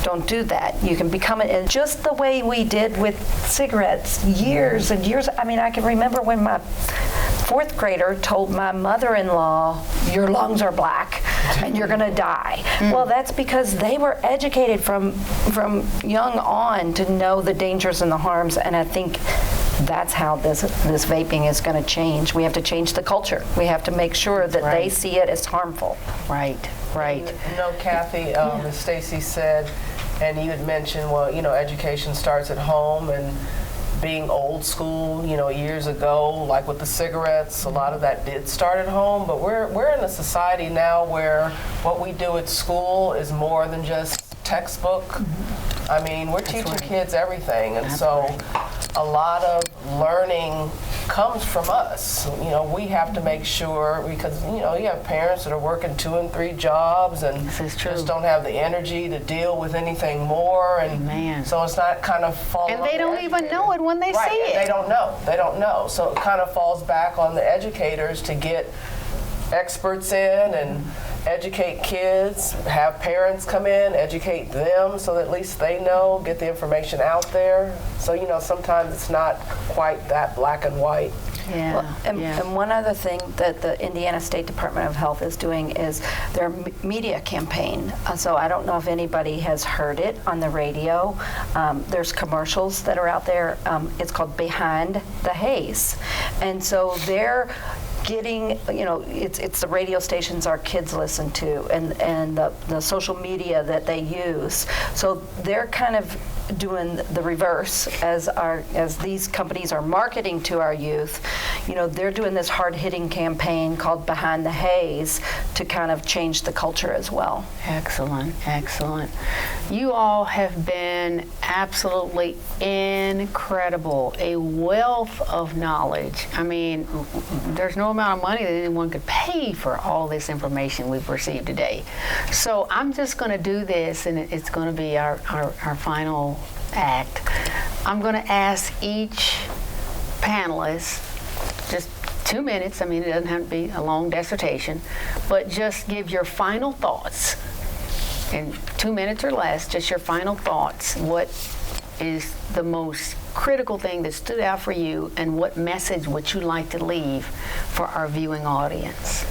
Speaker 7: Don't do that. You can become it. And just the way we did with cigarettes years and years. I mean, I can remember when my 4th grader told my mother-in-law, your lungs are black and you're going to die. Well, that's because they were educated from young on to know the dangers and the harms. And I think that's how this vaping is going to change. We have to change the culture. We have to make sure that they see it as harmful.
Speaker 2: Right.
Speaker 3: Kathy, as Stacy said, and you had mentioned, education starts at home, and being old school, years ago, like with the cigarettes, a lot of that did start at home, but we're in a society now where what we do at school is more than just textbook. I mean, we're teaching kids everything, and a lot of learning comes from us. We have to make sure, because you have parents that are working 2 and 3 jobs and just don't have the energy to deal with anything more, and so it's not kind of falling.
Speaker 2: And they don't even know it when they see it.
Speaker 3: They don't know. So it kind of falls back on the educators to get experts in and educate kids, have parents come in, educate them so that at least they know, get the information out there. So, sometimes it's not quite that black and white.
Speaker 2: Yeah.
Speaker 7: Well, and one other thing that the Indiana State Department of Health is doing is their media campaign. So I don't know if anybody has heard it on the radio. There's commercials that are out there. It's called Behind the Haze. And so they're getting, it's the radio stations our kids listen to and the social media that they use. So they're kind of doing the reverse as these companies are marketing to our youth. They're doing this hard-hitting campaign called Behind the Haze to kind of change the culture as well.
Speaker 2: Excellent, excellent. You all have been absolutely incredible, a wealth of knowledge. I mean, there's no amount of money that anyone could pay for all this information we've received today. So I'm just going to do this, and it's going to be our final act. I'm going to ask each panelist just 2 minutes. I mean, it doesn't have to be a long dissertation, but just give your final thoughts in 2 minutes or less, just your final thoughts. What is the most critical thing that stood out for you, and what message would you like to leave for our viewing audience?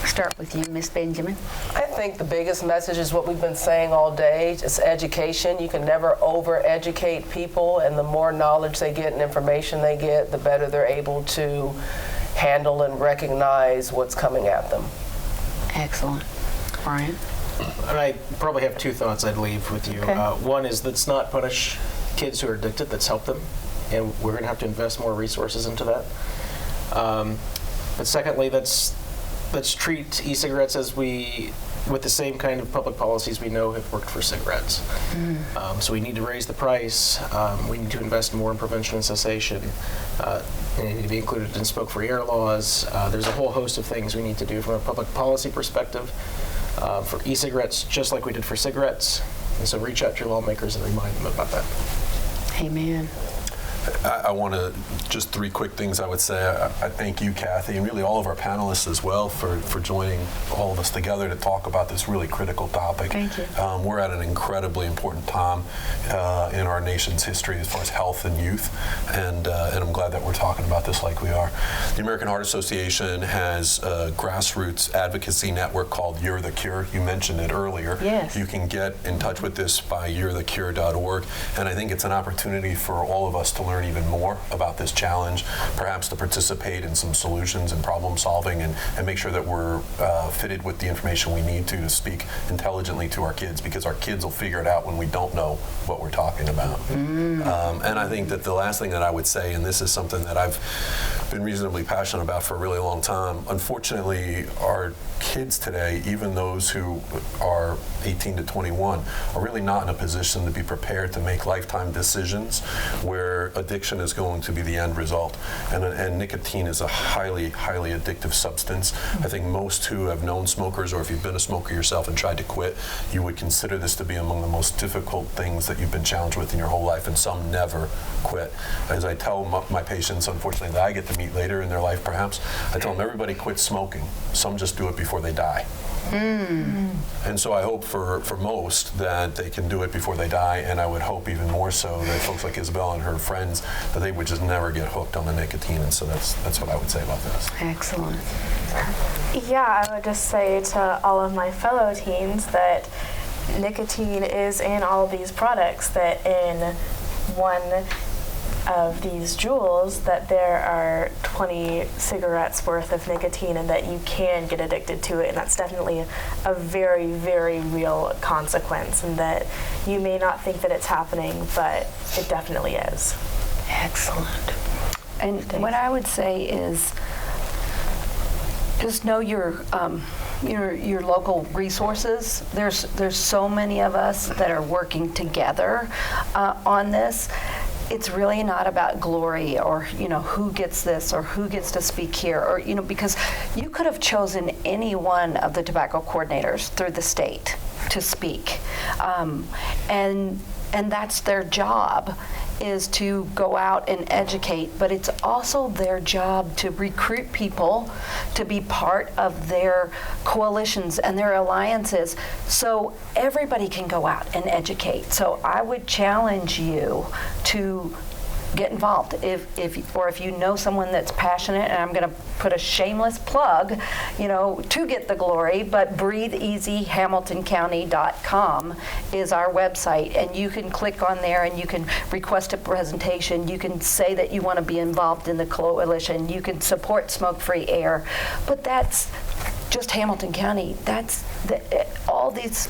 Speaker 2: Start with you, Ms. Benjamin.
Speaker 3: I think the biggest message is what we've been saying all day. It's education. You can never over-educate people, and the more knowledge they get and information they get, the better they're able to handle and recognize what's coming at them.
Speaker 2: Excellent. Brian?
Speaker 4: I probably have 2 thoughts I'd leave with you.
Speaker 2: Okay.
Speaker 4: One is, let's not punish kids who are addicted. Let's help them, and we're going to have to invest more resources into that. But secondly, let's treat e-cigarettes with the same kind of public policies we know have worked for cigarettes. So we need to raise the price. We need to invest more in prevention and cessation. They need to be included in smoke-free air laws. There's a whole host of things we need to do from a public policy perspective for e-cigarettes, just like we did for cigarettes. And so reach out to your lawmakers and remind them about that.
Speaker 2: Amen.
Speaker 5: I want to, just 3 quick things I would say. I thank you, Kathy, and really all of our panelists as well for joining all of us together to talk about this really critical topic.
Speaker 2: Thank you.
Speaker 5: We're at an incredibly important time in our nation's history as far as health and youth, and I'm glad that we're talking about this like we are. The American Heart Association has a grassroots advocacy network called You're the Cure. You mentioned it earlier.
Speaker 2: Yes.
Speaker 5: You can get in touch with this by you'rethecure.org, and I think it's an opportunity for all of us to learn even more about this challenge, perhaps to participate in some solutions and problem solving, and make sure that we're fitted with the information we need to speak intelligently to our kids, because our kids will figure it out when we don't know what we're talking about. And I think that the last thing that I would say, and this is something that I've been reasonably passionate about for a really long time, unfortunately our kids today, even those who are 18 to 21, are really not in a position to be prepared to make lifetime decisions where addiction is going to be the end result. And nicotine is a highly, highly addictive substance. I think most who have known smokers, or if you've been a smoker yourself and tried to quit, you would consider this to be among the most difficult things that you've been challenged with in your whole life, and some never quit. As I tell my patients, unfortunately, that I get to meet later in their life perhaps, I tell them everybody quits smoking. Some just do it before they die. And so I hope for most that they can do it before they die, and I would hope even more so that folks like Isabel and her friends, that they would just never get hooked on the nicotine. And so that's what I would say about this.
Speaker 2: Excellent.
Speaker 6: Yeah, I would just say to all of my fellow teens that nicotine is in all of these products, that in one of these jewels that there are 20 cigarettes worth of nicotine, and that you can get addicted to it, and that's definitely a very, very real consequence, and that you may not think that it's happening, but it definitely is.
Speaker 2: Excellent.
Speaker 7: And what I would say is just know your local resources. There's so many of us that are working together on this. It's really not about glory or who gets this or who gets to speak here, or because you could have chosen any one of the tobacco coordinators through the state to speak, and that's their job, is to go out and educate, but it's also their job to recruit people to be part of their coalitions and their alliances, so everybody can go out and educate. So I would challenge you to get involved. If you know someone that's passionate, and I'm going to put a shameless plug, to get the glory, but breatheasyhamiltoncounty.com is our website, and you can click on there and you can request a presentation. You can say that you want to be involved in the coalition. You can support smoke-free air, but that's just Hamilton County. All these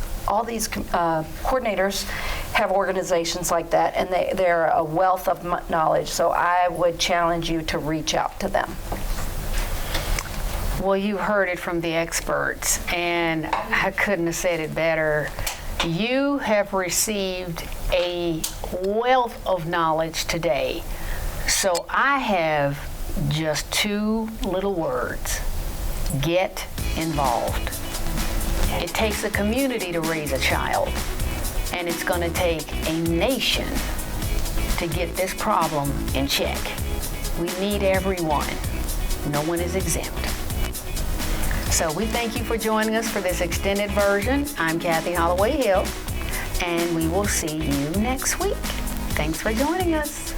Speaker 7: coordinators have organizations like that, and they're a wealth of knowledge. So I would challenge you to reach out to them.
Speaker 2: Well, you heard it from the experts, and I couldn't have said it better. You have received a wealth of knowledge today. So I have just 2 little words. Get involved. It takes a community to raise a child, and it's going to take a nation to get this problem in check. We need everyone. No one is exempt. So we thank you for joining us for this extended version. I'm Kathy Holloway Hill, and we will see you next week. Thanks for joining us.